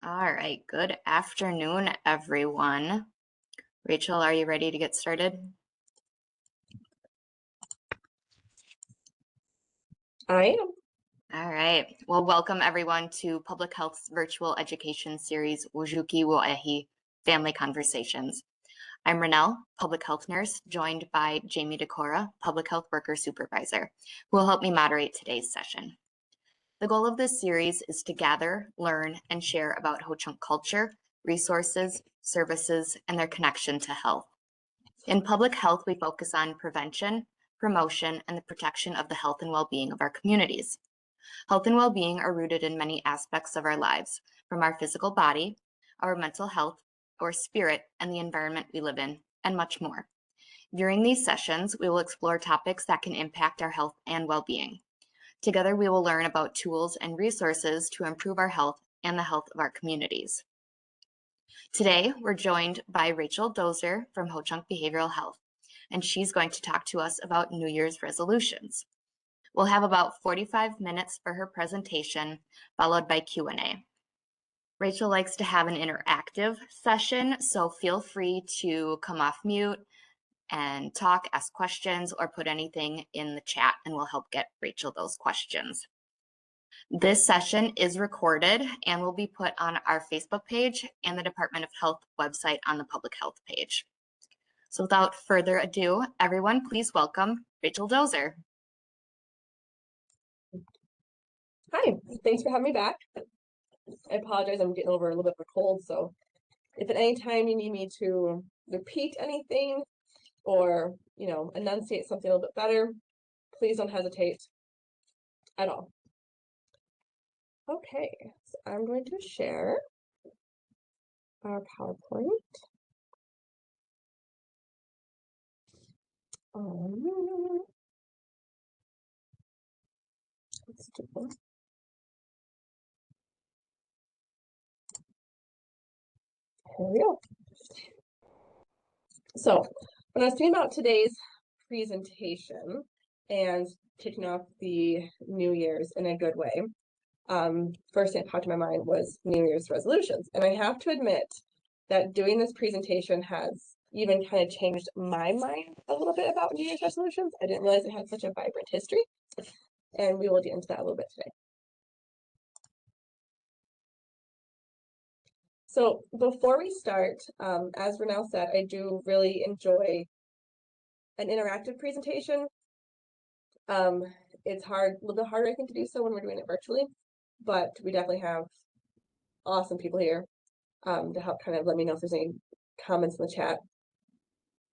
All right, good afternoon, everyone. Rachel, are you ready to get started? I am. All right, well, welcome everyone to Public Health's virtual education series, wazooki Woehi Family Conversations. I'm Renelle, public health nurse, joined by Jamie Decora, public health worker supervisor, who will help me moderate today's session. The goal of this series is to gather, learn, and share about Ho-Chunk culture, resources, services, and their connection to health. In public health, we focus on prevention, promotion, and the protection of the health and well-being of our communities. Health and well-being are rooted in many aspects of our lives, from our physical body, our mental health, our spirit, and the environment we live in, and much more. During these sessions, we will explore topics that can impact our health and well-being. Together, we will learn about tools and resources to improve our health and the health of our communities. Today, we're joined by Rachel Dozer from Ho-Chunk Behavioral Health, and she's going to talk to us about New Year's resolutions. We'll have about 45 minutes for her presentation, followed by Q&A. Rachel likes to have an interactive session, so feel free to come off mute and talk, ask questions, or put anything in the chat, and we'll help get Rachel those questions. This session is recorded and will be put on our Facebook page and the Department of Health website on the public health page. So without further ado, everyone, please welcome Rachel Dozer. Hi, thanks for having me back. I apologize, I'm getting over a little bit of a cold, so if at any time you need me to repeat anything or, enunciate something a little bit better, please don't hesitate at all. Okay, so I'm going to share our PowerPoint. Let's do this. Here we go. So when I was thinking about today's presentation and kicking off the New Year's in a good way, first thing that popped in my mind was New Year's resolutions. And I have to admit that doing this presentation has even kind of changed my mind a little bit about New Year's resolutions. I didn't realize it had such a vibrant history, and we will get into that a little bit today. So before we start, as Renelle said, I do really enjoy an interactive presentation. It's a little bit harder, I think, to do so when we're doing it virtually, but we definitely have awesome people here to help kind of let me know if there's any comments in the chat.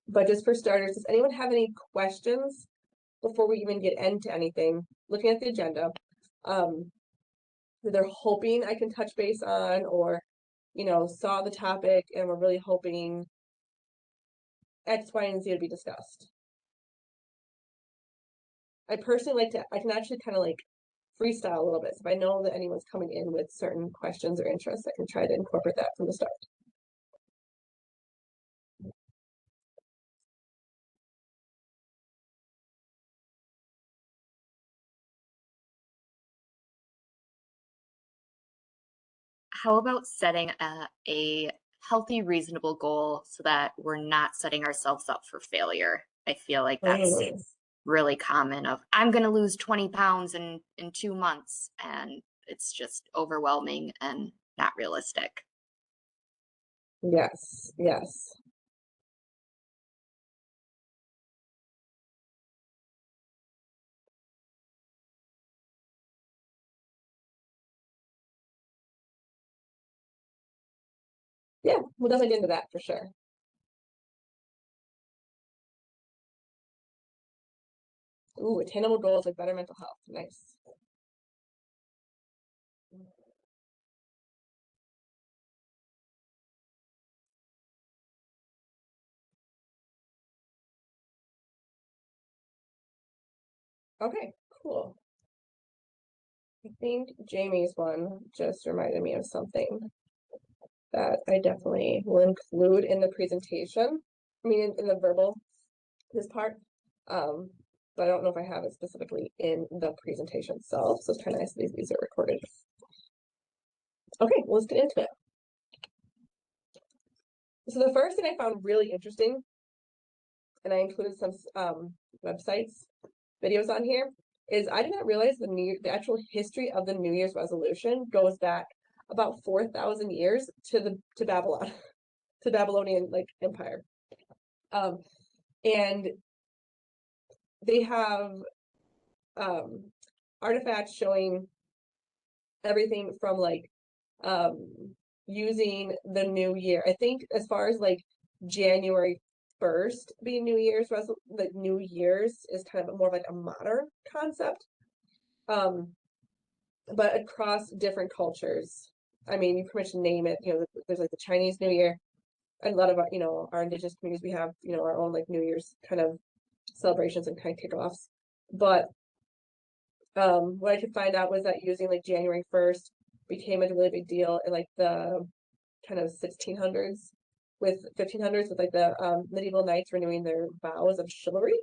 But just for starters, does anyone have any questions before we even get into anything? Looking at the agenda, that they're hoping I can touch base on, or saw the topic and we're really hoping X, Y, and Z to be discussed. I personally I can actually kind of like freestyle a little bit. So if I know that anyone's coming in with certain questions or interests, I can try to incorporate that from the start. How about setting a healthy, reasonable goal so that we're not setting ourselves up for failure? I feel like that's really common of, I'm going to lose 20 pounds in 2 months, and it's just overwhelming and not realistic. Yes, yes. Yeah, we'll definitely get into that for sure. Ooh, attainable goals like better mental health. Nice. Okay, cool. I think Jamie's one just reminded me of something that I definitely will include in the presentation. I mean, in the verbal, this part. But I don't know if I have it specifically in the presentation itself. So it's kind of nice that these are recorded. Okay, well, let's get into it. So the first thing I found really interesting, and I included some websites, videos on here, is I did not realize the actual history of the New Year's resolution goes back about 4,000 years to Babylon, to Babylonian empire. And they have artifacts showing everything from using the new year. I think as far as January 1st being New Year's New Year's is kind of more of like a modern concept. But across different cultures, I mean, you pretty much name it. There's like the Chinese New Year, and a lot of our indigenous communities, we have our own New Year's kind of celebrations and kind of kickoffs. But what I could find out was that using January 1st became a really big deal in the kind of 1600s with 1500s with the medieval knights renewing their vows of chivalry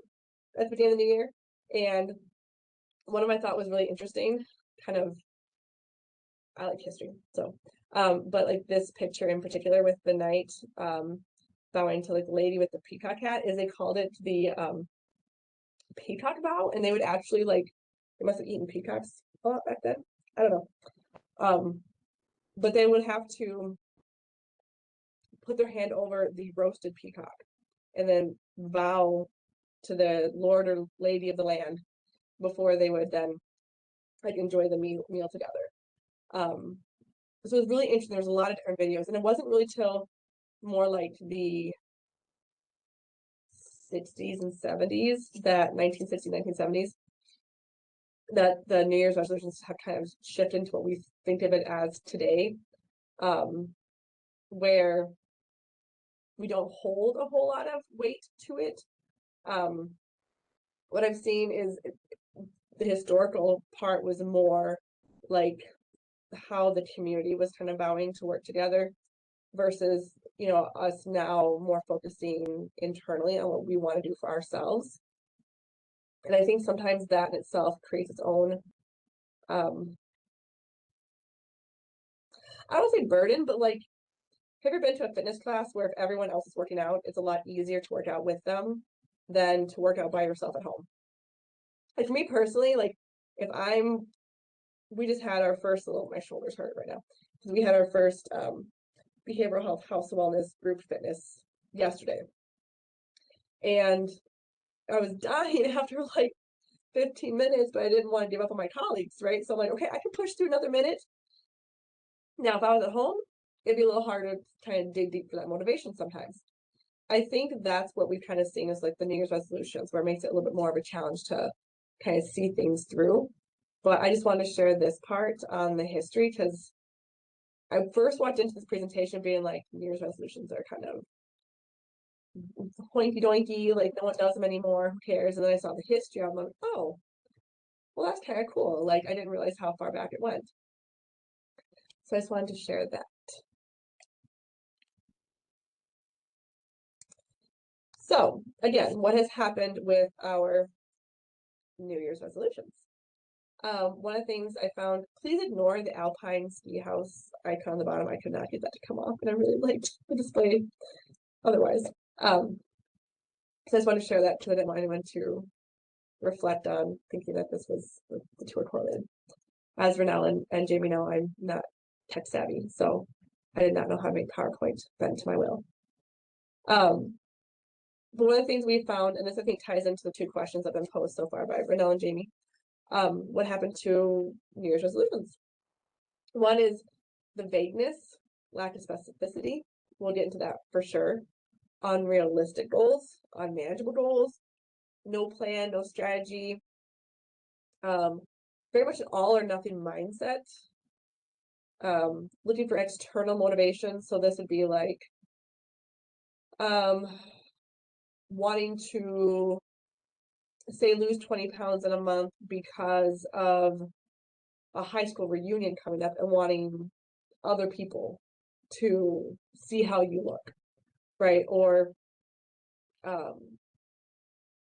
at the beginning of the new year. And one of my thought was really interesting, kind of, I like history, so but this picture in particular with the knight bowing to the lady with the peacock hat, is they called it the peacock bow, and they would actually they must have eaten peacocks a lot back then. I don't know. But they would have to put their hand over the roasted peacock and then vow to the lord or lady of the land before they would then enjoy the meal together. So it was really interesting. There's a lot of different videos, and it wasn't really till more the 60s and 70s, that 1960s, 1970s, that the New Year's resolutions have kind of shifted into what we think of it as today, where we don't hold a whole lot of weight to it. What I've seen is the historical part was more how the community was kind of vowing to work together versus us now more focusing internally on what we want to do for ourselves. And I think sometimes that in itself creates its own I don't say burden, but have you ever been to a fitness class where if everyone else is working out, it's a lot easier to work out with them than to work out by yourself at home? For me personally, we just had our first, my shoulders hurt right now, because we had our first behavioral health house wellness group fitness yesterday. And I was dying after 15 minutes, but I didn't want to give up on my colleagues, right? So I'm okay, I can push through another minute. Now, if I was at home, it'd be a little harder to kind of dig deep for that motivation sometimes. I think that's what we've kind of seen as the New Year's resolutions, where it makes it a little bit more of a challenge to kind of see things through. But I just wanted to share this part on the history, because I first walked into this presentation being New Year's resolutions are kind of hoinky doinky, no one does them anymore, who cares? And then I saw the history, I'm like, oh, well, that's kind of cool. I didn't realize how far back it went. So I just wanted to share that. So again, what has happened with our New Year's resolutions? One of the things I found, please ignore the Alpine ski house icon on the bottom. I could not get that to come off, and I really liked the display otherwise. So I just wanted to share that because I didn't want anyone to reflect on thinking that this was the two are correlated. As Renell and Jamie know, I'm not tech savvy, so I did not know how to make PowerPoint bend to my will. But one of the things we found, and this I think ties into the two questions that have been posed so far by Renell and Jamie, what happened to New Year's resolutions? One is the vagueness, lack of specificity. We'll get into that for sure. Unrealistic goals, unmanageable goals, no plan, no strategy. Very much an all or nothing mindset. Looking for external motivation. So this would be wanting to say lose 20 pounds in a month because of a high school reunion coming up and wanting other people to see how you look, right? Or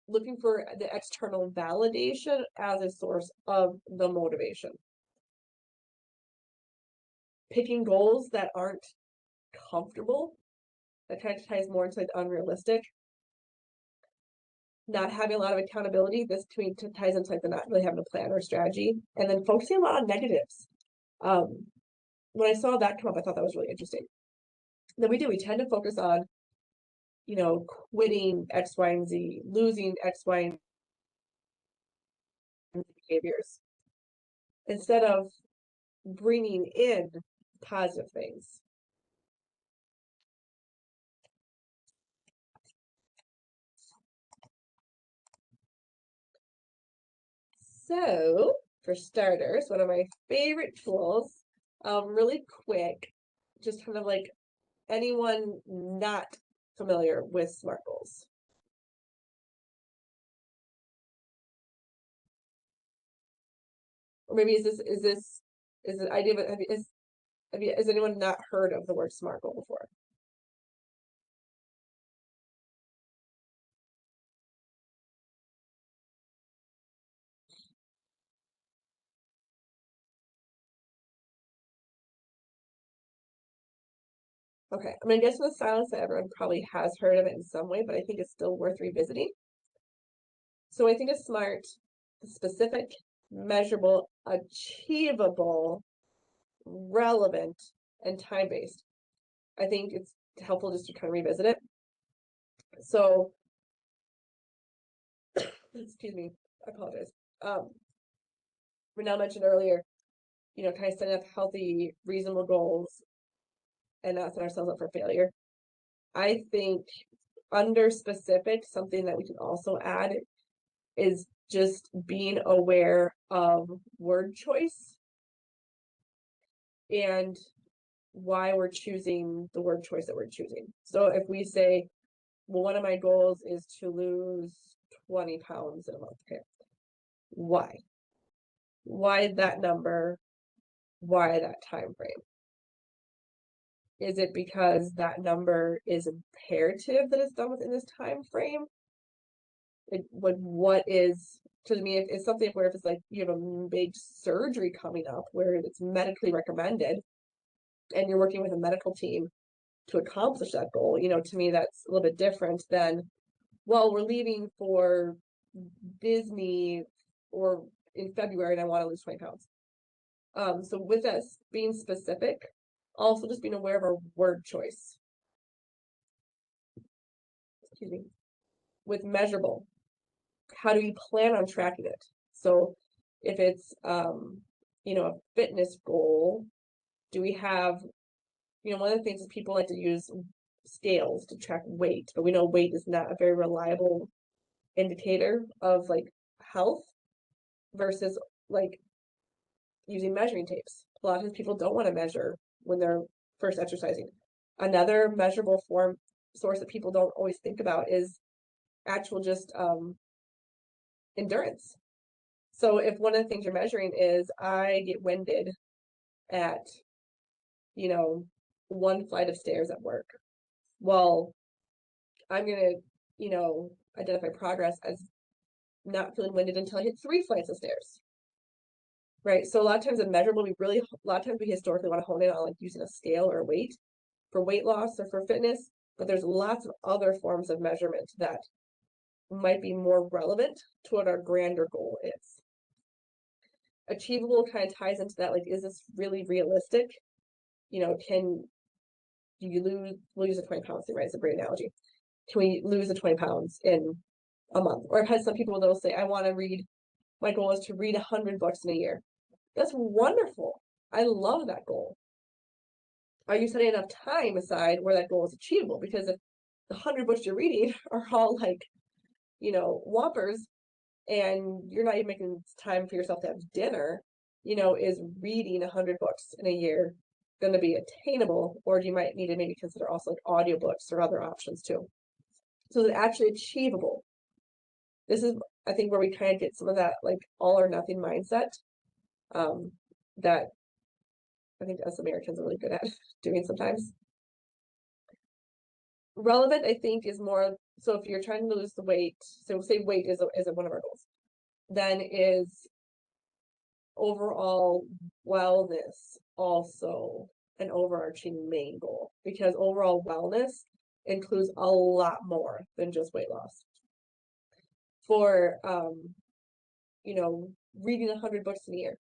looking for the external validation as a source of the motivation. picking goals that aren't comfortable, that kind of ties more into like unrealistic, not having a lot of accountability. This ties into like the not really having a plan or strategy, and then focusing a lot on negatives. When I saw that come up, I thought that was really interesting. Then we tend to focus on, quitting X, Y, and Z, losing X, Y, and Z behaviors, instead of bringing in positive things. So, for starters, one of my favorite tools, really quick, just kind of like anyone not familiar with SMART goals. Or maybe is the idea of it, has anyone not heard of the word SMART goal before? Okay, I'm gonna guess from the silence that everyone probably has heard of it in some way, but I think it's still worth revisiting. So I think it's SMART, specific, measurable, achievable, relevant, and time-based. I think it's helpful just to kind of revisit it. So, excuse me, I apologize. Renelle mentioned earlier, kind of setting up healthy, reasonable goals and not set ourselves up for failure. I think under specific, something that we can also add is just being aware of word choice and why we're choosing the word choice that we're choosing. So if we say, well, one of my goals is to lose 20 pounds in a month, okay, why? Why that number? Why that time frame? Is it because that number is imperative that it's done within this time frame? What is, to me, if it's something where if it's like you have a big surgery coming up where it's medically recommended and you're working with a medical team to accomplish that goal, to me that's a little bit different than, well, we're leaving for Disney or in February and I want to lose 20 pounds. So with us being specific, also just being aware of our word choice. Excuse me. With measurable, how do we plan on tracking it? So if it's a fitness goal, do we have, one of the things is people like to use scales to track weight, but we know weight is not a very reliable indicator of like health versus like using measuring tapes. A lot of times people don't want to measure when they're first exercising. Another measurable source that people don't always think about is actual just endurance. So if one of the things you're measuring is I get winded at, one flight of stairs at work, well, I'm gonna, identify progress as not feeling winded until I hit 3 flights of stairs. Right. So a lot of times in measurable, a lot of times we historically want to hone in on like using a scale or a weight for weight loss or for fitness, but there's lots of other forms of measurement that might be more relevant to what our grander goal is. Achievable kind of ties into that, like, is this really realistic? Can we'll use the 20 pounds thing, right? It's a great analogy. Can we lose the 20 pounds in a month? Or I've had some people that'll say, my goal is to read 100 books in a year. That's wonderful. I love that goal. Are you setting enough time aside where that goal is achievable? Because if the 100 books you're reading are all like, whoppers, and you're not even making time for yourself to have dinner, is reading 100 books in a year going to be attainable, or do you might need to maybe consider also like audiobooks or other options too? So it's actually achievable. This is, I think, where we kind of get some of that like all or nothing mindset that I think us Americans are really good at doing sometimes. Relevant, I think, is more, so if you're trying to lose the weight, so say weight is one of our goals, then is overall wellness also an overarching main goal, because overall wellness includes a lot more than just weight loss. For reading 100 books in a year,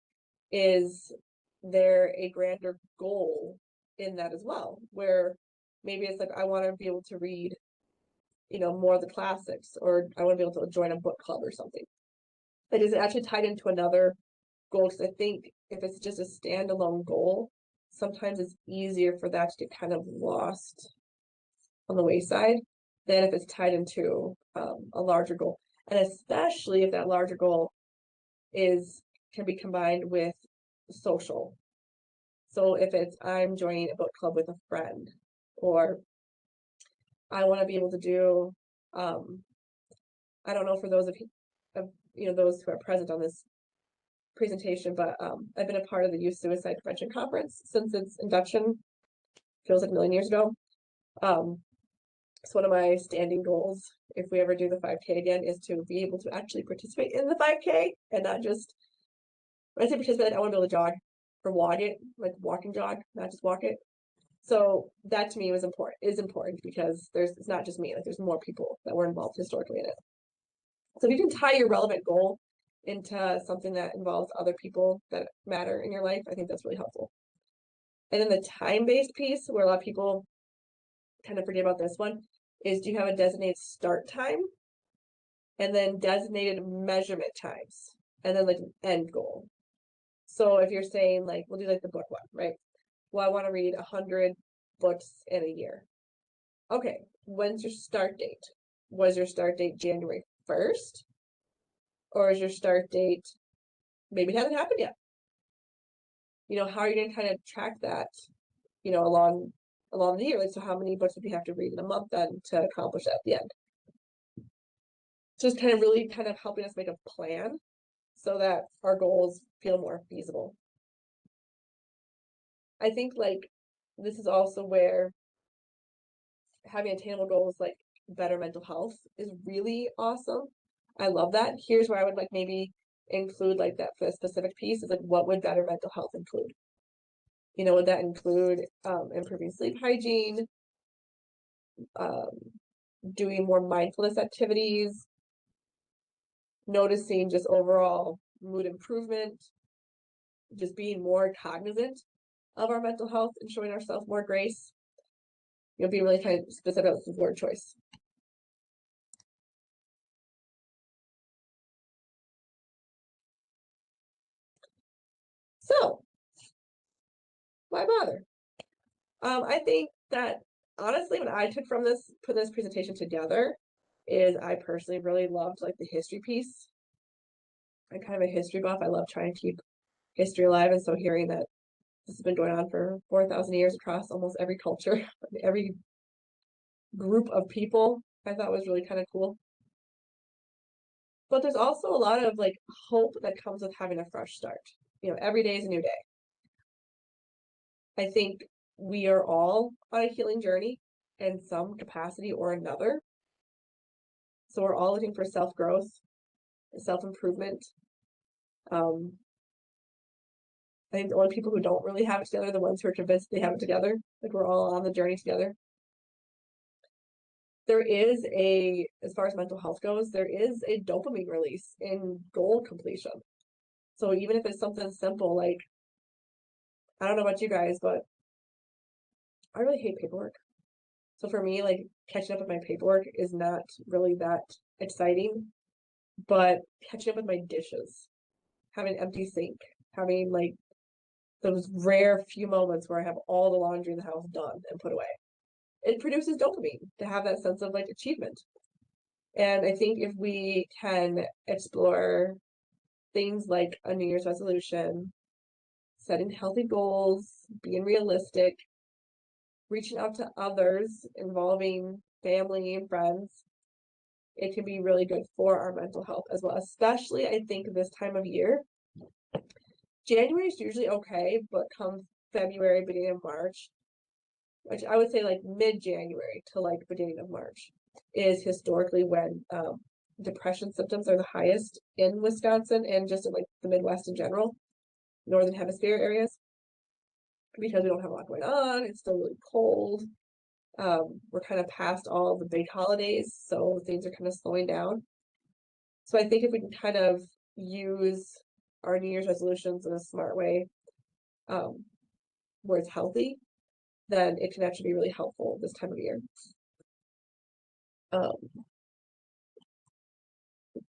is there a grander goal in that as well, where maybe it's like I want to be able to read more of the classics, or I want to be able to join a book club or something. Like, is it actually tied into another goal? Because I think if it's just a standalone goal, sometimes it's easier for that to get kind of lost on the wayside than if it's tied into a larger goal. And especially if that larger goal can be combined with social. So if it's I'm joining a book club with a friend, or I want to be able to do, I don't know for those of those who are present on this presentation, but I've been a part of the Youth Suicide Prevention Conference since its induction, feels like a million years ago. So one of my standing goals, if we ever do the 5K again, is to be able to actually participate in the 5K, and not just, when I say participate, I want to be able to jog or walk it, like walk and jog, not just walk it. So that to me is important because it's not just me, like there's more people that were involved historically in it. So if you can tie your relevant goal into something that involves other people that matter in your life, I think that's really helpful. And then the time-based piece, where a lot of people kind of forget about this one, is do you have a designated start time and then designated measurement times, and then like an end goal. So if you're saying, like, we'll do like the book one, right? Well, I want to read 100 books in a year. Okay, when's your start date? Was your start date January 1st? Or is your start date, maybe it hasn't happened yet? How are you going to kind of track that, along the year? Like, so how many books would you have to read in a month then to accomplish that at the end? Just kind of really kind of helping us make a plan so that our goals feel more feasible. I think like this is also where having attainable goals like better mental health is really awesome. I love that. Here's where I would like maybe include like that for a specific piece is like, what would better mental health include? Would that include improving sleep hygiene, doing more mindfulness activities, noticing just overall mood improvement, just being more cognizant of our mental health and showing ourselves more grace? Be really kind of specific with word choice. So, why bother? I think that honestly, what I took from put this presentation together, is I personally really loved like the history piece. I'm kind of a history buff. I love trying to keep history alive, and so hearing that this has been going on for 4,000 years across almost every culture, every group of people, I thought was really kind of cool. But there's also a lot of like hope that comes with having a fresh start. Every day is a new day. I think we are all on a healing journey in some capacity or another. So we're all looking for self-growth, self-improvement. I think the only people who don't really have it together are the ones who are convinced they have it together. Like, we're all on the journey together. There is as far as mental health goes, there is a dopamine release in goal completion. So even if it's something simple, like, I don't know about you guys, but I really hate paperwork. So for me, like, catching up with my paperwork is not really that exciting, but catching up with my dishes, having an empty sink, having like those rare few moments where I have all the laundry in the house done and put away, it produces dopamine to have that sense of like achievement. And I think if we can explore things like a New Year's resolution, setting healthy goals, being realistic, reaching out to others, involving family and friends, it can be really good for our mental health as well. Especially, I think, this time of year. January is usually okay, but come February, beginning of March, which I would say like mid-January to like beginning of March, is historically when depression symptoms are the highest in Wisconsin and just in like the Midwest in general, Northern Hemisphere areas. because we don't have a lot going on. It's still really cold. We're kind of past all the big holidays, so things are kind of slowing down. So I think if we can kind of use our New Year's resolutions in a smart way, where it's healthy, then it can actually be really helpful this time of year.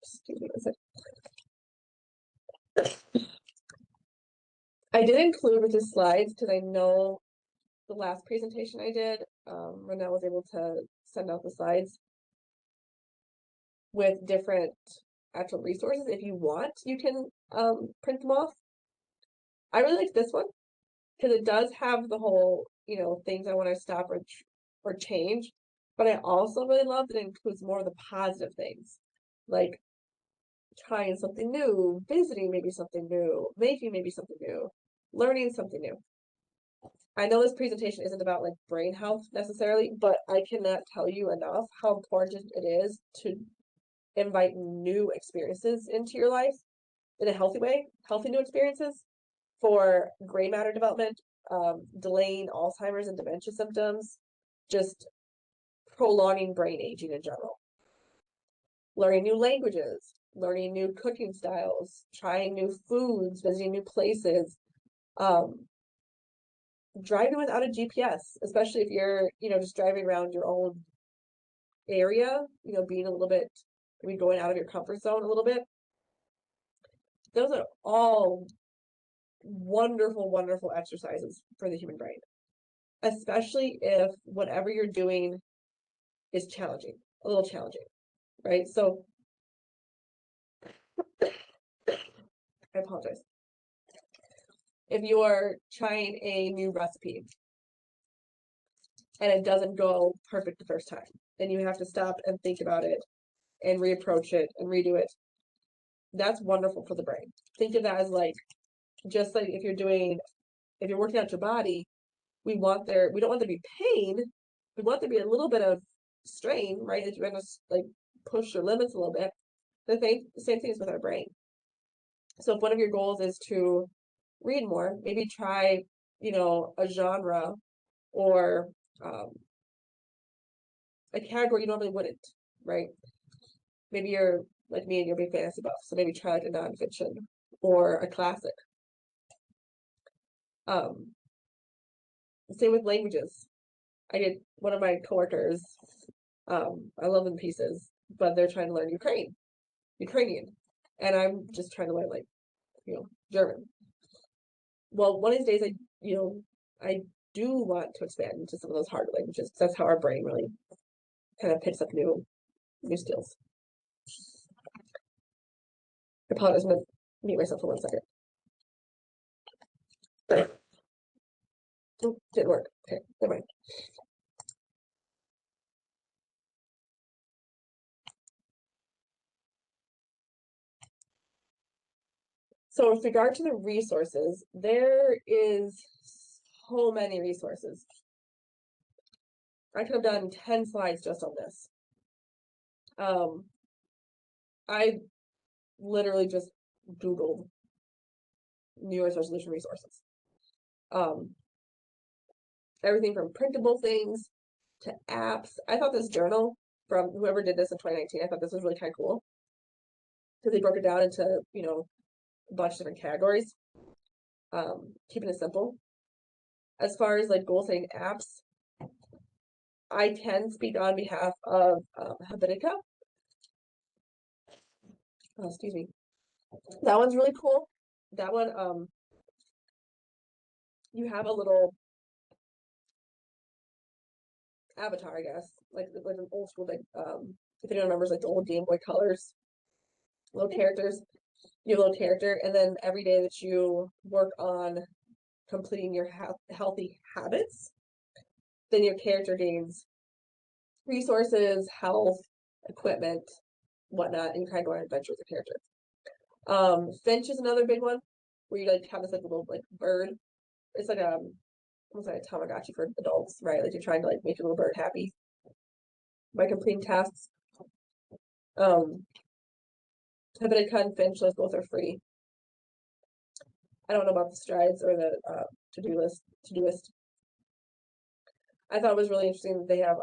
Excuse me a second. I did include with the slides because I know the last presentation I did, Renelle was able to send out the slides with different actual resources. If you want, you can print them off. I really like this one because it does have the whole, things I want to stop or change. But I also really love that it includes more of the positive things, like trying something new, visiting maybe something new, making maybe something new, learning something new. I know this presentation isn't about like brain health necessarily, but I cannot tell you enough how important it is to invite new experiences into your life in a healthy way, healthy new experiences for gray matter development, delaying Alzheimer's and dementia symptoms, just prolonging brain aging in general. Learning new languages, learning new cooking styles, trying new foods, visiting new places, driving without a GPS, especially if you're, just driving around your own area, being a little bit, maybe going out of your comfort zone a little bit. Those are all wonderful, wonderful exercises for the human brain, especially if whatever you're doing is challenging, a little challenging, right? So I apologize. If you're trying a new recipe and it doesn't go perfect the first time, then you have to stop and think about it and reapproach it and redo it. That's wonderful for the brain. Think of that as like, just like if you're working out your body, we don't want there to be pain. We want there to be a little bit of strain, right? That you're gonna like push your limits a little bit. The same thing is with our brain. So if one of your goals is to read more, maybe try, a genre or a category you normally wouldn't, right? Maybe you're like me and you're a big fantasy buff, so maybe try like a nonfiction or a classic. Same with languages. I did one of my coworkers, I love them pieces, but they're trying to learn Ukrainian, and I'm just trying to learn like, German. Well, one of these days I do want to expand into some of those harder languages because that's how our brain really kind of picks up new skills. I apologize, I'm gonna mute myself for 1 second. Oh, didn't work. Okay, never mind. So with regard to the resources, there is so many resources. I could have done 10 slides just on this. I literally just Googled New Year's resolution resources. Everything from printable things to apps. I thought this journal from whoever did this in 2019, I thought this was really kind of cool because they broke it down into, a bunch of different categories, keeping it simple. As far as like goal setting apps, I can speak on behalf of Habitica. Oh, excuse me. That one's really cool. That one, you have a little avatar, I guess, like an old school, like if anyone remembers, like the old Game Boy Colors, little characters. You have a little character, and then every day that you work on completing your healthy habits, then your character gains resources, health, equipment, whatnot, and you kind of go on an adventure with your character. Finch is another big one where you like have this like little like bird. It's like almost like a Tamagotchi for adults, right? Like you're trying to like make your little bird happy by completing tasks. Habitica and Finch, those both are free. I don't know about the strides or the Todoist. I thought it was really interesting that they have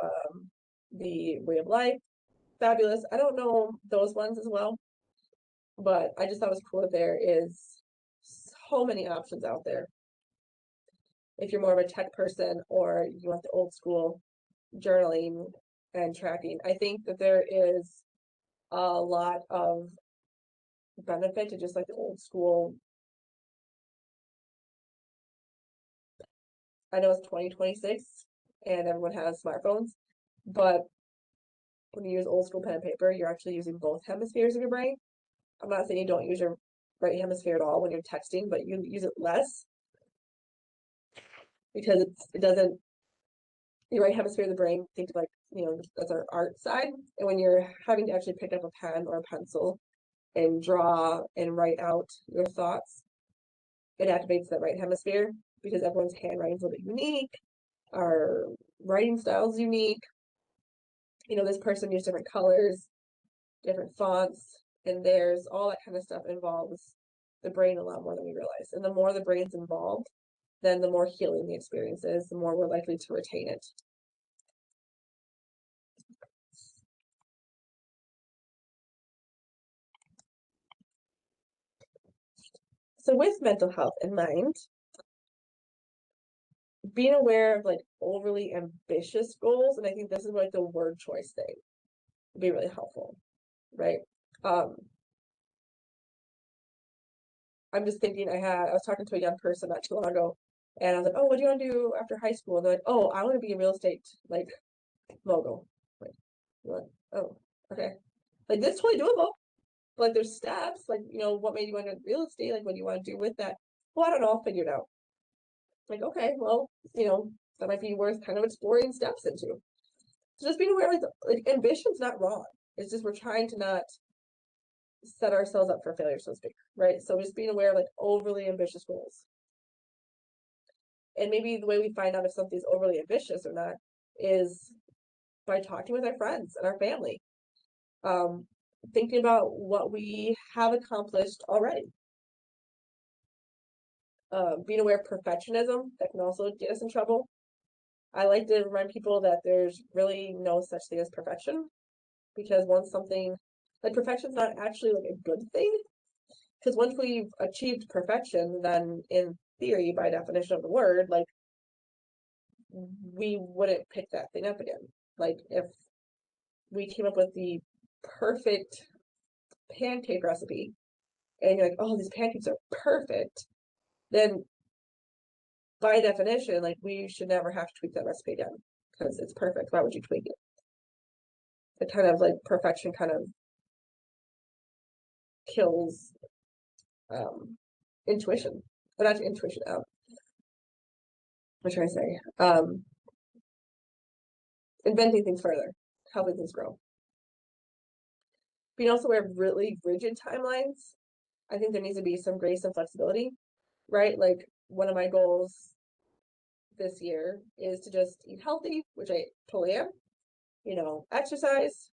the Way of Life, fabulous. I don't know those ones as well, but I just thought it was cool that there is so many options out there. If you're more of a tech person or you want the old school journaling and tracking, I think that there is a lot of benefit to just like the old school. I know it's 2026 and everyone has smartphones, but when you use old school pen and paper, you're actually using both hemispheres of your brain. I'm not saying you don't use your right hemisphere at all when you're texting, but you use it less because it doesn't, your right hemisphere of the brain, think of like, that's our art side. And when you're having to actually pick up a pen or a pencil and draw and write out your thoughts, it activates that right hemisphere because everyone's handwriting is a little bit unique. Our writing style is unique. This person used different colors, different fonts, and there's all that kind of stuff involves the brain a lot more than we realize. And the more the brain's involved, then the more healing the experience is, the more we're likely to retain it. So with mental health in mind, being aware of like overly ambitious goals, and I think this is like the word choice thing, would be really helpful, right? I'm just thinking I was talking to a young person not too long ago, and I was like, oh, what do you want to do after high school? And they're like, oh, I want to be a real estate like mogul. Like, what? Oh, okay. Like this is totally doable. But like there's steps, like, what made you want to real estate? Like what do you want to do with that? Well, I don't know, I'll figure it out. Like, okay, well, that might be worth kind of exploring steps into. So just being aware, like ambition's not wrong. It's just we're trying to not set ourselves up for failure, so to speak, right? So just being aware of like overly ambitious goals. And maybe the way we find out if something's overly ambitious or not is by talking with our friends and our family. Thinking about what we have accomplished already. Being aware of perfectionism, that can also get us in trouble. I like to remind people that there's really no such thing as perfection, because once something, like perfection's not actually like a good thing, because once we've achieved perfection, then in theory, by definition of the word, like we wouldn't pick that thing up again. Like if we came up with the perfect pancake recipe and you're like, oh, these pancakes are perfect, then by definition, like we should never have to tweak that recipe again because it's perfect. Why would you tweak it? The kind of like perfection kind of kills intuition. Or not intuition, what should I say? Inventing things further, helping things grow. Being also aware of really rigid timelines. I think there needs to be some grace and flexibility, right? Like one of my goals this year is to just eat healthy, which I totally am, exercise,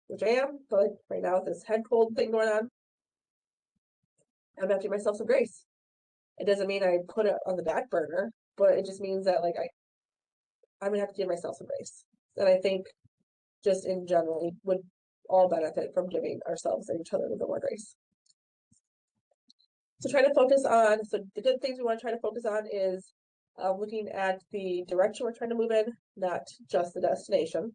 which I am, but like right now with this head cold thing going on, I'm gonna have to give myself some grace. It doesn't mean I put it on the back burner, but it just means that like I'm gonna have to give myself some grace. And I think just in general, we would all benefit from giving ourselves and each other a little bit more grace. So the good things we want to try to focus on is looking at the direction we're trying to move in, not just the destination.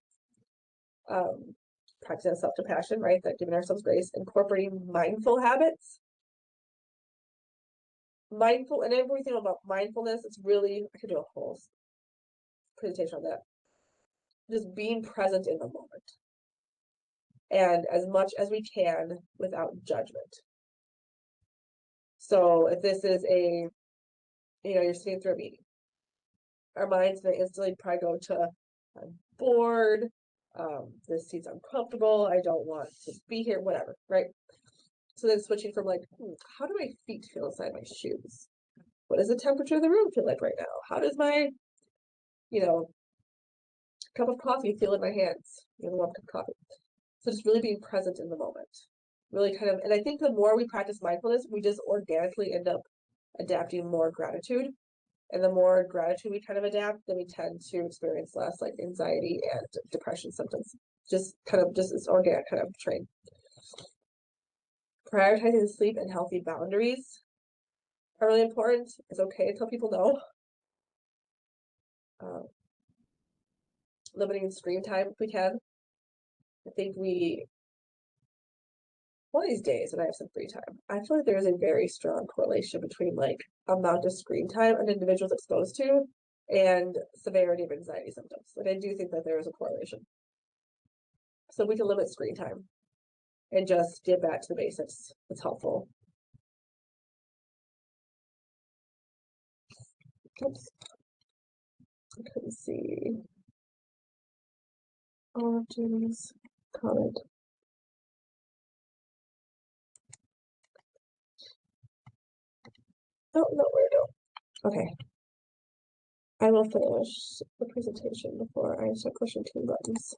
Practicing self-compassion, right? That giving ourselves grace, incorporating mindful habits. Mindful, and everything about mindfulness, it's really, I could do a whole presentation on that. Just being present in the moment. And as much as we can without judgment. So if this is you're sitting through a meeting, our mind's gonna instantly probably go to, I'm bored, this seat's uncomfortable, I don't want to be here, whatever, right? So then switching from like, how do my feet feel inside my shoes? What does the temperature of the room feel like right now? How does my, cup of coffee feel in my hands? The warm cup of coffee. So just really being present in the moment. Really kind of, and I think the more we practice mindfulness, we just organically end up adapting more gratitude And the more gratitude we kind of adapt, then we tend to experience less like anxiety and depression symptoms. Just this organic kind of train. Prioritizing sleep and healthy boundaries are really important. It's okay to tell people no. Limiting screen time if we can. I think one of these days when I have some free time, I feel like there is a very strong correlation between like amount of screen time an individual is exposed to and severity of anxiety symptoms. Like I do think that there is a correlation. So we can limit screen time and just get back to the basics. It's helpful. Oops. I couldn't see all of Jamie's comment. Oh, no, where to go? Okay. I will finish the presentation before I start pushing two buttons.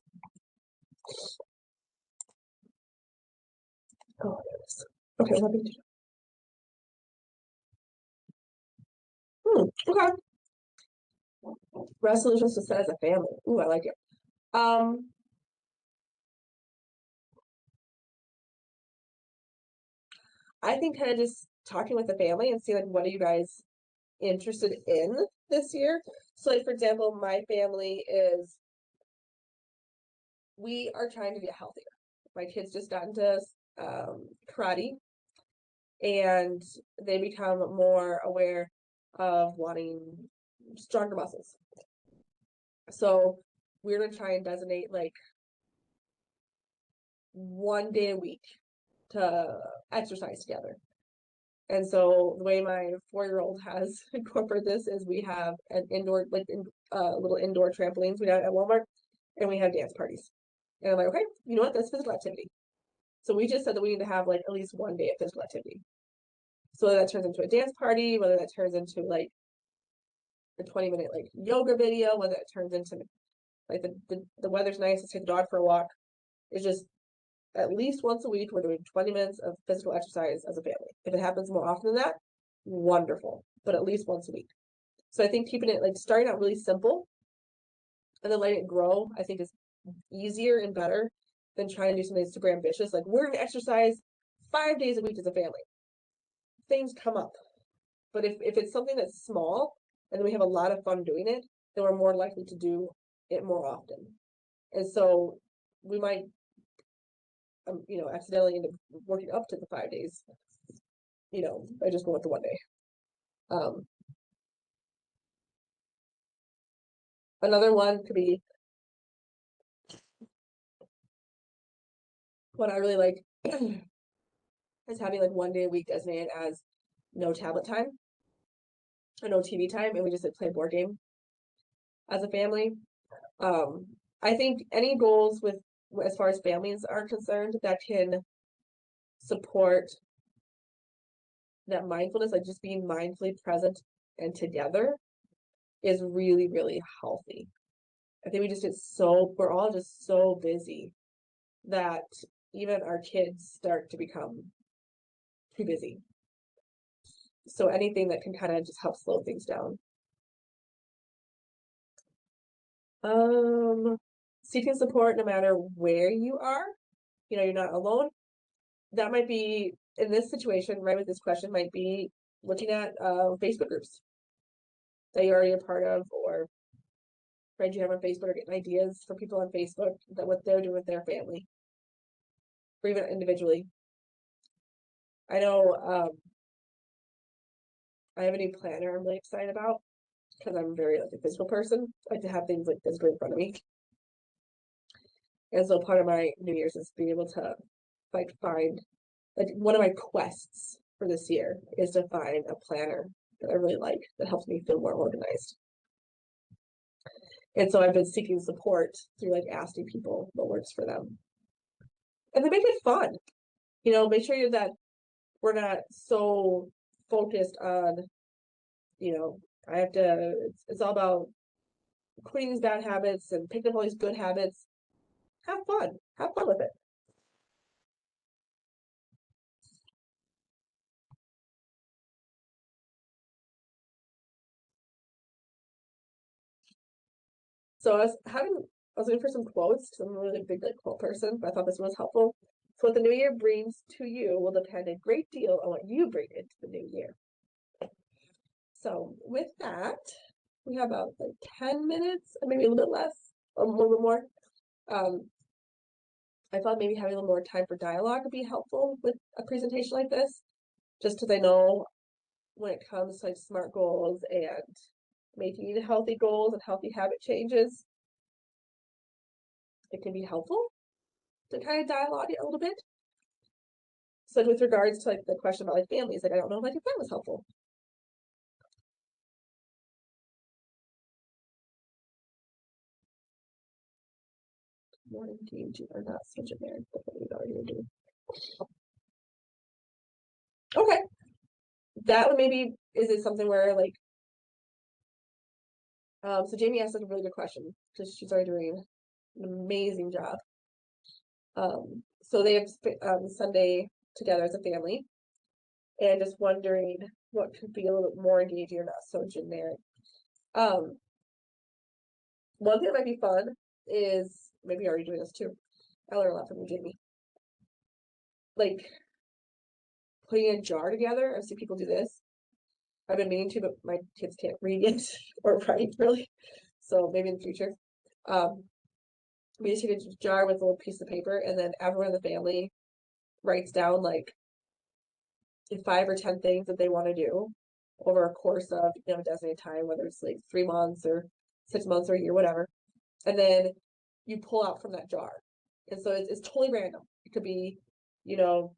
Oh, there it is. Okay, let me do. Okay. Resolutions to set as a family. Ooh, I like it. I think kind of just talking with the family and see like what are you guys interested in this year. So like for example, my family is we are trying to get healthier. My kids just got into karate and they become more aware of wanting stronger muscles. So we're gonna try and designate like one day a week to exercise together. And so the way my 4-year-old has incorporated this is we have an indoor, like little indoor trampolines we have at Walmart, and we have dance parties. And I'm like, okay, you know what? That's physical activity. So we just said that we need to have like at least one day of physical activity. So whether that turns into a dance party, whether that turns into like a 20-minute like yoga video, whether it turns into like the weather's nice, let's take the dog for a walk. It's just at least once a week, we're doing 20 minutes of physical exercise as a family. If it happens more often than that, wonderful, but at least once a week. So I think keeping it like starting out really simple and then letting it grow, I think is easier and better than trying to do something super ambitious. Like we're gonna exercise 5 days a week as a family. Things come up. But if it's something that's small and then we have a lot of fun doing it, then we're more likely to do it more often. And so we might accidentally end up working up to the 5 days, by just going with the one day. Another one could be what I really like is having like one day a week designated as no tablet time or no TV time, and we just like play a board game as a family. I think any goals with as far as families are concerned that can support that mindfulness, like just being mindfully present and together, is really, really healthy. I think we're all just so busy that even our kids start to become too busy. So anything that can kind of just help slow things down. Seeking support no matter where you are, you're not alone. That might be in this situation, right, with this question, might be looking at Facebook groups that you're already a part of, or friends you have on Facebook, or getting ideas from people on Facebook that what they're doing with their family, or even individually. I know I have a new planner I'm really excited about because I'm very like a physical person. I like to have things like physically in front of me. And so part of my New Year's is being able to like find like one of my quests for this year is to find a planner that I really like that helps me feel more organized. And so I've been seeking support through like asking people what works for them. And then make it fun. Make sure that we're not so focused on, I have to, it's all about quitting these bad habits and picking up all these good habits. Have fun. Have fun with it. So I was looking for some quotes because I'm a really big like quote person, but I thought this one was helpful. So what the new year brings to you will depend a great deal on what you bring into the new year. So with that, we have about like 10 minutes, or maybe a little bit less, or a little bit more. I thought maybe having a little more time for dialogue would be helpful with a presentation like this, just because I know when it comes to like SMART goals and making healthy goals and healthy habit changes, it can be helpful to kind of dialogue it a little bit. So with regards to like the question about like families, like I don't know if like if that was helpful. More engaging or not so generic, but what we already do. Okay. That one maybe is it something where like so Jamie asked like a really good question because she's already doing an amazing job. So they have Sunday together as a family, and just wondering what could be a little bit more engaging or not so generic. One thing that might be fun is maybe you're already doing this too. I learned a lot from you, Jamie. Like putting a jar together. I've seen people do this. I've been meaning to, but my kids can't read yet or write really. So maybe in the future. We just take a jar with a little piece of paper, and then everyone in the family writes down like 5 or 10 things that they want to do over a course of a designated time, whether it's like 3 months or 6 months or a year, whatever. And then you pull out from that jar. And so it's totally random. It could be, you know,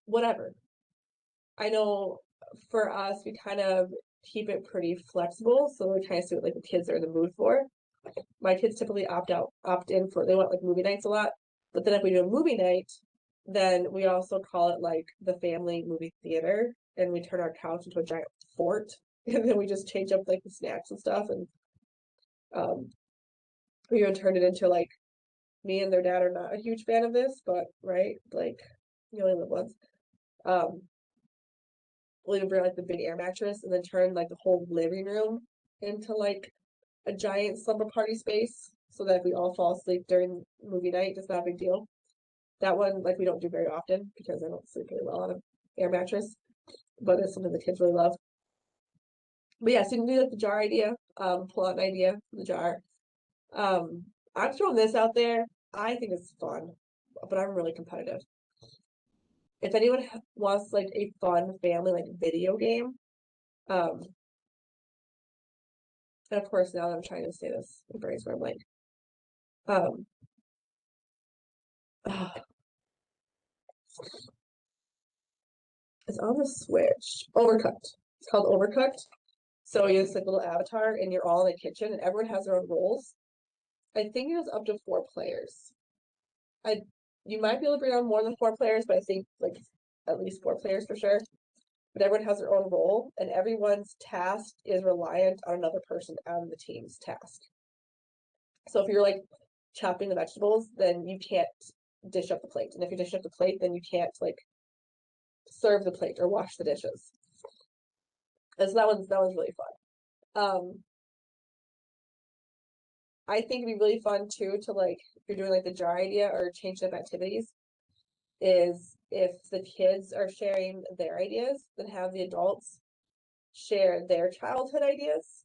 whatever. I know for us, we kind of keep it pretty flexible. So we kind of see what like the kids are in the mood for. My kids typically opt in for, they want like movie nights a lot. But then if we do a movie night, then we also call it like the family movie theater, and we turn our couch into a giant fort, and then we just change up like the snacks and stuff, and we even turned it into like me and their dad are not a huge fan of this, but right, like you only live once. We'll even bring like the big air mattress and then turn like the whole living room into like a giant slumber party space, so that if we all fall asleep during movie night, it's not a big deal. That one, like, we don't do very often because I don't sleep very well on an air mattress, but it's something the kids really love. But yeah, so you can do like the jar idea, pull out an idea from the jar. I'm throwing this out there. I think it's fun, but I'm really competitive. If anyone wants like a fun family like video game, and of course now that I'm trying to say this, my brain's going blank. Um, it's on the Switch. Overcooked. It's called Overcooked. So you have this like little avatar, and you're all in the kitchen, and everyone has their own roles. I think it was up to 4 players. I You might be able to bring on more than 4 players, but I think like at least 4 players for sure. But everyone has their own role, and everyone's task is reliant on another person on the team's task. So if you're like chopping the vegetables, then you can't dish up the plate. And if you dish up the plate, then you can't like serve the plate or wash the dishes. And so that one's really fun. I think it'd be really fun too to like if you're doing like the jar idea or change up activities, is if the kids are sharing their ideas, then have the adults share their childhood ideas.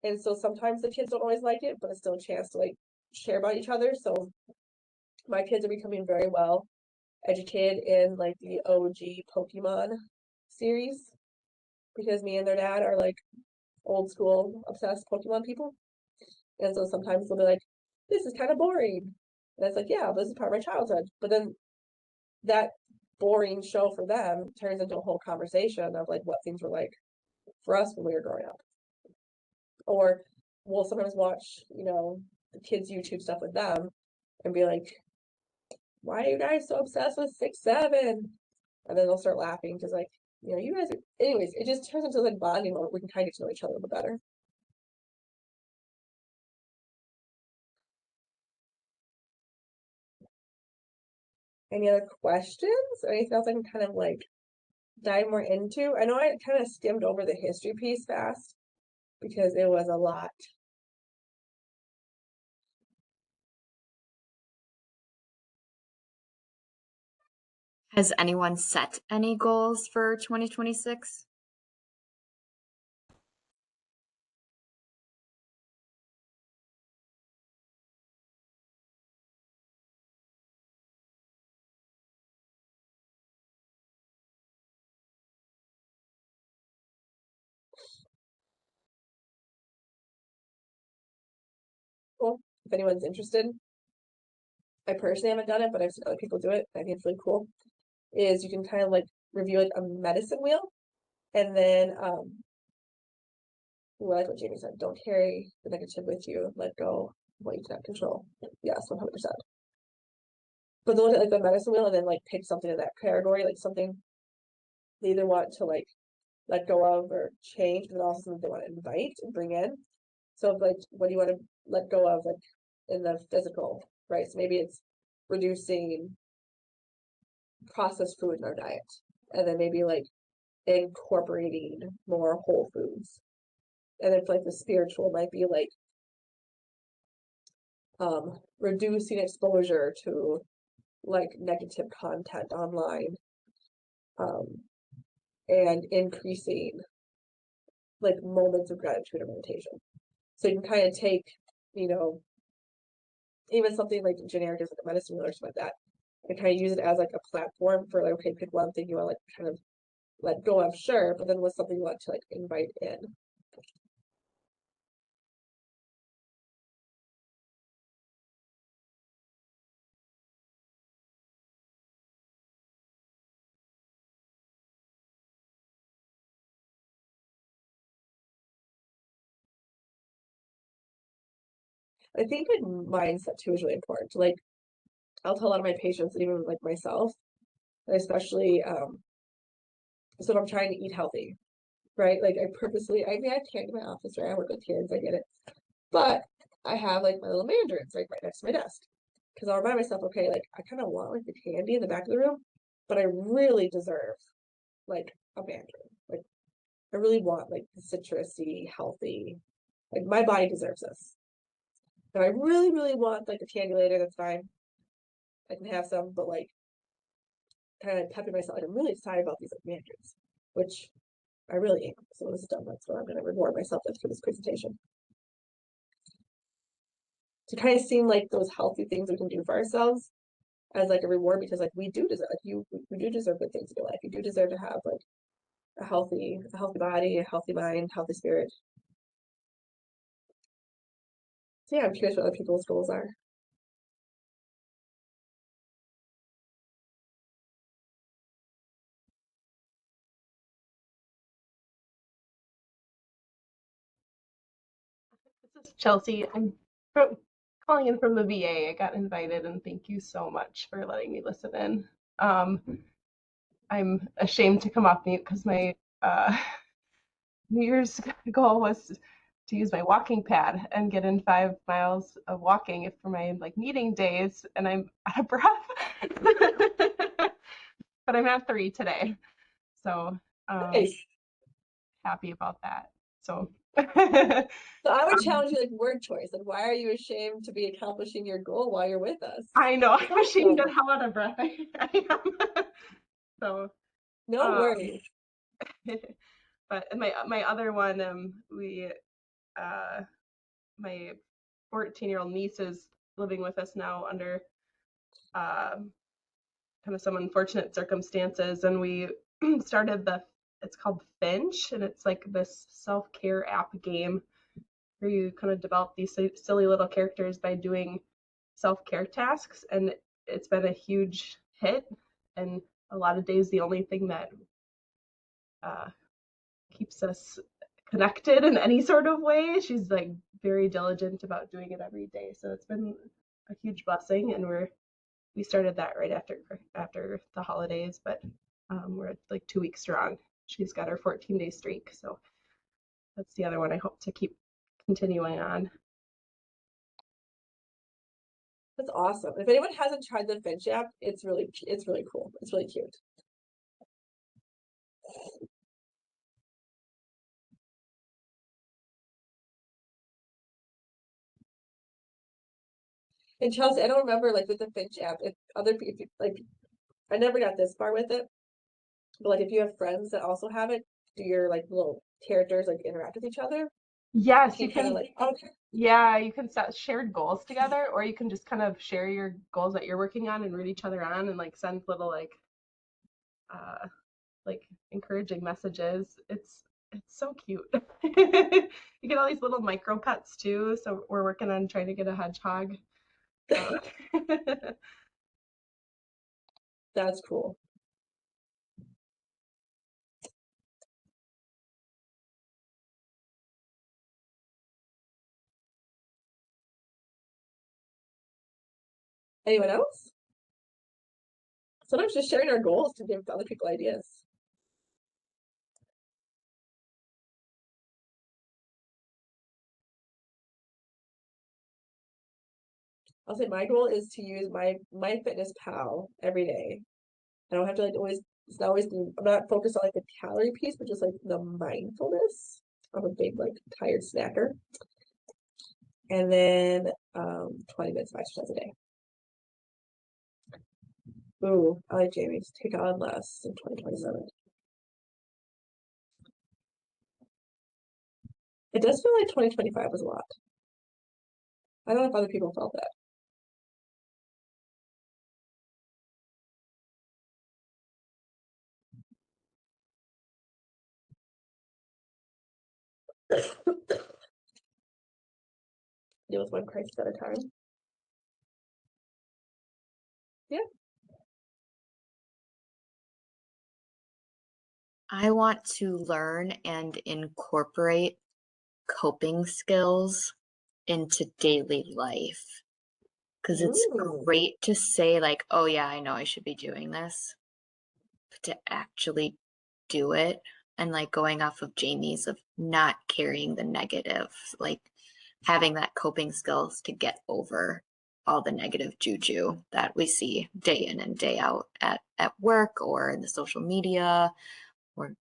And so sometimes the kids don't always like it, but it's still a chance to like share about each other. So my kids are becoming very well educated in like the OG Pokemon series because me and their dad are like old school obsessed Pokemon people. And so sometimes they'll be like, this is kind of boring. And it's like, yeah, this is part of my childhood. But then that boring show for them turns into a whole conversation of like what things were like for us when we were growing up. Or we'll sometimes watch, the kids' YouTube stuff with them and be like, why are you guys so obsessed with 6-7? And then they'll start laughing because like, you guys are, anyways, it just turns into like bonding moment. We can kind of get to know each other a little better. Any other questions or anything else I can kind of like dive more into? I know I kind of skimmed over the history piece fast, because it was a lot. Has anyone set any goals for 2026? Cool. If anyone's interested, I personally haven't done it, but I've seen other people do it. I think it's really cool. Is you can kind of like review like a medicine wheel, and then like what Jamie said, don't carry the negative with you. Let go of what you cannot control. Yes, 100%. But they'll look at like the medicine wheel and then like pick something in that category, like something they either want to like let go of or change, but then also something they want to invite and bring in. So like what do you want to let go of like in the physical, right? So maybe it's reducing processed food in our diet. And then maybe like incorporating more whole foods. And then for like the spiritual might be like reducing exposure to like negative content online, and increasing like moments of gratitude or meditation. So you can kind of take, you know, even something like generic as like a medicine wheel or something like that, and kind of use it as like a platform for like, okay, pick one thing you want to like kind of let go of, sure, but then what's something you want to like invite in? I think like mindset too is really important. Like I'll tell a lot of my patients, and even like myself, especially so if I'm trying to eat healthy, right? Like I purposely, I mean, I can't in my office, right? I work with kids, I get it, but I have like my little mandarins right next to my desk because I'll remind myself, okay, like I kind of want like the candy in the back of the room, but I really deserve like a mandarin. Like I really want like the citrusy, healthy, like my body deserves this. And I really, really want like a candy later, that's fine. I can have some, but like kind of pepping myself. Like I'm really excited about these like mandarins, which I really am. So when this is done, that's what I'm going to reward myself with for this presentation. To kind of seem like those healthy things we can do for ourselves as like a reward, because like we do deserve, like we do deserve good things in your life. You do deserve to have like a healthy body, a healthy mind, healthy spirit. So yeah, I'm curious what other people's goals are. This is Chelsea. I'm from, calling in from the VA. I got invited, and thank you so much for letting me listen in. Um, I'm ashamed to come off mute because my New Year's goal was to use my walking pad and get in 5 miles of walking for my like meeting days, and I'm out of breath. But I'm at 3 today, so Nice. happy about that. So So I would challenge you like word choice. Like, why are you ashamed to be accomplishing your goal while you're with us? I know That's I'm ashamed awesome. at how out of breath I am. So, No um, worries. but my other one, uh, my 14-year-old niece is living with us now under kind of some unfortunate circumstances, and we started it's called Finch, and it's like this self-care app game where you kind of develop these silly little characters by doing self-care tasks, and it's been a huge hit. And a lot of days, the only thing that uh, keeps us connected in any sort of way. She's like very diligent about doing it every day, so it's been a huge blessing. And we started that right after the holidays, but we're like 2 weeks strong. She's got her 14-day streak, so that's the other one I hope to keep continuing on. That's awesome. If anyone hasn't tried the Finch app, it's really cool. It's really cute. And Chelsea, I don't remember like with the Finch app, if other people like I never got this far with it, but like if you have friends that also have it, do your like little characters like interact with each other? Yes, You you kind of can. like, okay. Yeah, you can set shared goals together, or you can just kind of share your goals that you're working on and root each other on, and like send little uh like encouraging messages. It's so cute. You get all these little micro pets too. So we're working on trying to get a hedgehog. Uh, That's cool. Anyone else? Sometimes just sharing our goals to give other people ideas. I'll say my goal is to use my Fitness Pal every day. I don't have to like always. It's not always. I'm not focused on like the calorie piece, but just like the mindfulness. I'm a big like tired snacker. And then 20 minutes of exercise a day. Ooh, I like Jamie's. Take on less in 2027. It does feel like 2025 was a lot. I don't know if other people felt that. Deal with one crisis at a time. Yeah. I want to learn and incorporate coping skills into daily life because it's Ooh. great to say, like, oh, yeah, I know I should be doing this, but to actually do it and like going off of Jamie's of not carrying the negative, like having that coping skills to get over all the negative juju that we see day in and day out at work or in the social media or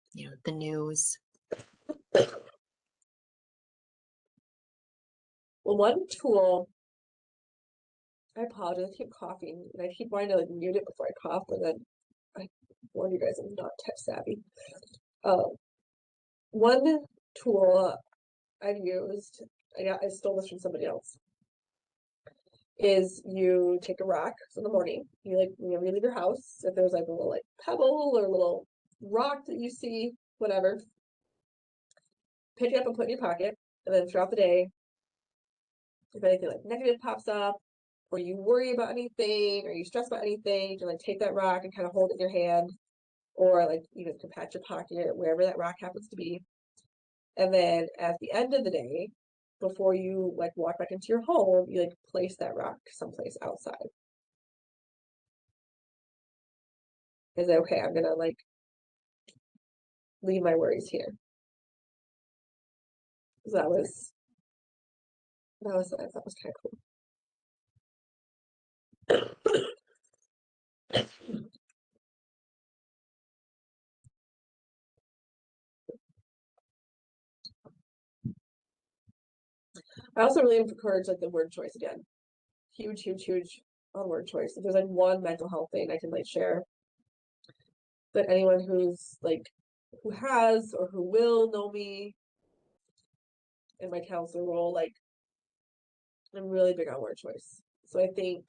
the news. Well, one tool, I apologize, I keep coughing and I keep wanting to like mute it before I cough, but then I warn you guys I'm not tech savvy. One tool I've used, I stole this from somebody else, is you take a rock. So in the morning, you like when you leave your house, if there's like a little like pebble or a little rock that you see, whatever, pick it up and put it in your pocket. And then throughout the day, if anything like negative pops up, or you worry about anything, or you stress about anything, you can like take that rock and kind of hold it in your hand, or like even can pat your pocket, wherever that rock happens to be. And then at the end of the day, before you like walk back into your home, you like place that rock someplace outside. Is it okay? I'm gonna like leave my worries here. So that was I thought was kind of cool. I also really encourage like the word choice again. Huge, huge, huge on word choice. If there's like one mental health thing I can like share that anyone who's like who has or who will know me in my counselor role, like I'm really big on word choice. So I think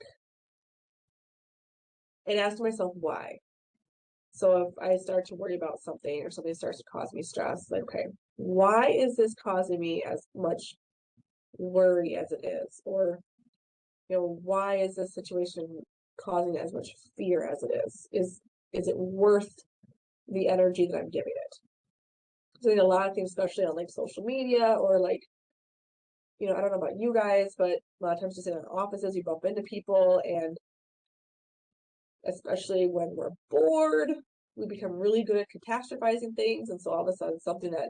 and ask myself why. So if I start to worry about something or something starts to cause me stress, like, okay, why is this causing me as much worry as it is? Or, why is this situation causing as much fear as it is? Is it worth the energy that I'm giving it? So I think a lot of things, especially on like social media or like, I don't know about you guys, but a lot of times just in offices, you bump into people and especially when we're bored, we become really good at catastrophizing things. And so all of a sudden something that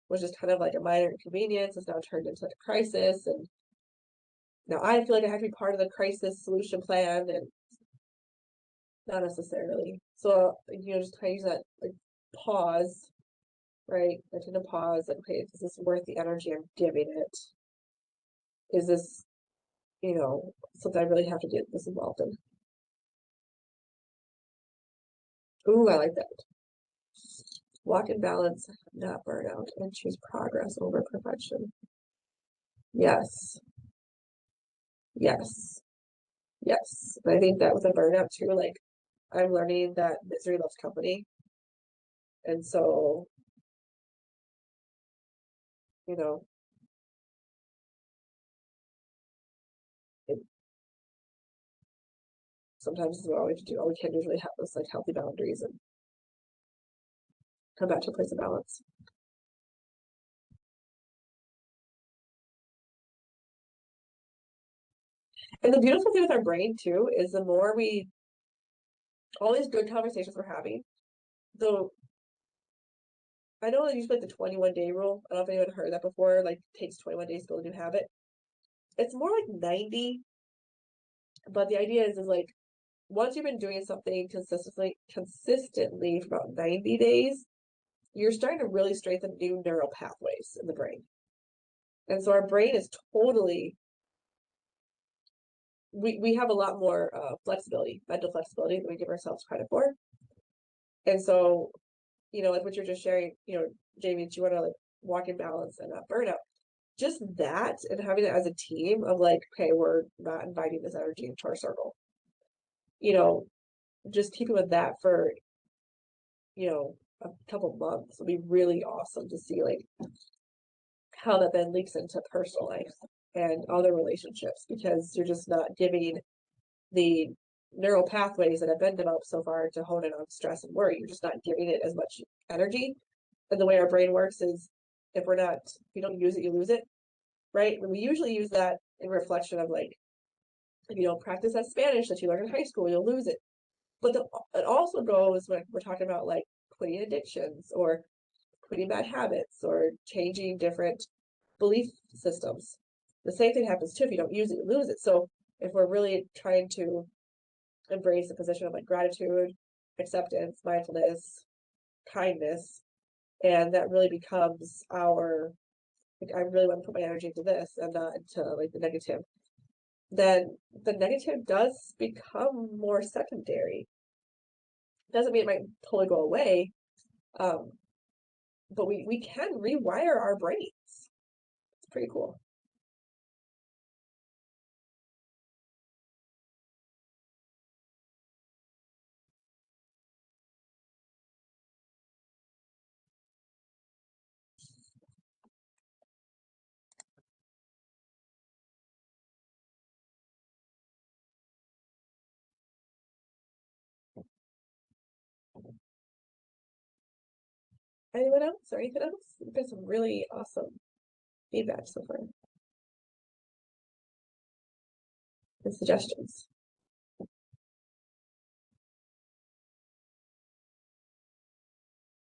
was just kind of like a minor inconvenience is now turned into a crisis. And now I feel like I have to be part of the crisis solution plan and not necessarily. So, just kind of use that like pause, right? I tend to pause and okay, is this worth the energy I'm giving it? Is this you know, something I really have to get this involved in. Ooh, I like that. Walk in balance, not burnout, and choose progress over perfection. Yes. Yes. Yes. And I think that with a burnout too, like I'm learning that misery loves company. And so, you know, it, sometimes it's all we have to do. All we can do is really have those like healthy boundaries and come back to a place of balance. And the beautiful thing with our brain too is the more all these good conversations we're having, though I know they use like the 21-day rule. I don't know if anyone heard that before, like it takes 21 days to build a new habit. It's more like 90, but the idea is like once you've been doing something consistently for about 90 days, you're starting to really strengthen new neural pathways in the brain. And so our brain is totally we have a lot more flexibility, mental flexibility than we give ourselves credit for. And so, you know, like what you're just sharing, you know, Jamie, do you want to like walk in balance and not burn out? Just that and having it as a team of like, okay, we're not inviting this energy into our circle. You know, just keeping with that for, you know, a couple months would be really awesome to see like how that then leaks into personal life and other relationships because you're just not giving the neural pathways that have been developed so far to hone in on stress and worry. You're just not giving it as much energy. And the way our brain works is if you don't use it, you lose it, right? And we usually use that in reflection of like, if you don't practice that Spanish that you learned in high school, you'll lose it. But it also goes when we're talking about like quitting addictions or quitting bad habits or changing different belief systems. The same thing happens too. If you don't use it, you lose it. So if we're really trying to embrace a position of like gratitude, acceptance, mindfulness, kindness, and that really becomes our like I really want to put my energy into this and not into like the negative, then the negative does become more secondary. Doesn't mean it might totally go away, but we can rewire our brains. It's pretty cool. Anyone else or anything else? We've got some really awesome feedback so far and suggestions.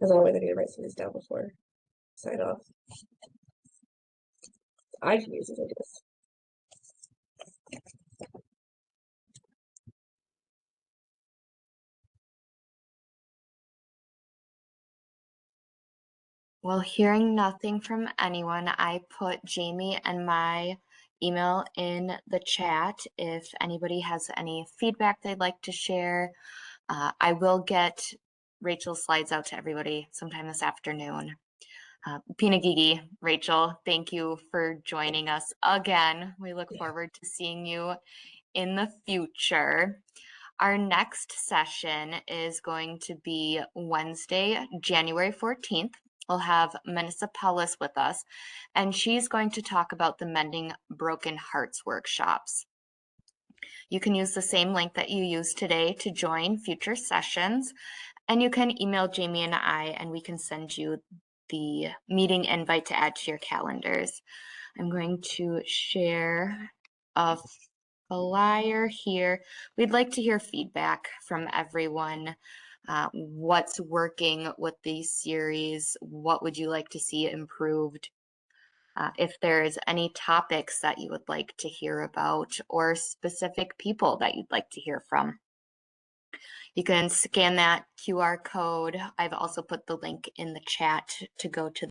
As always, I need to write some of these down before sign off. I can use these ideas. Well, hearing nothing from anyone, I put Jamie and my email in the chat if anybody has any feedback they'd like to share. I will get Rachel's slides out to everybody sometime this afternoon. Pinagigi, Rachel, thank you for joining us again. We look forward to seeing you in the future. Our next session is going to be Wednesday, January 14th. We'll have Menissa Pellis with us, and she's going to talk about the Mending Broken Hearts workshops. You can use the same link that you used today to join future sessions, and you can email Jamie and I, and we can send you the meeting invite to add to your calendars. I'm going to share a flyer here. We'd like to hear feedback from everyone. What's working with these series? What would you like to see improved? If there's any topics that you would like to hear about or specific people that you'd like to hear from. You can scan that QR code. I've also put the link in the chat to go to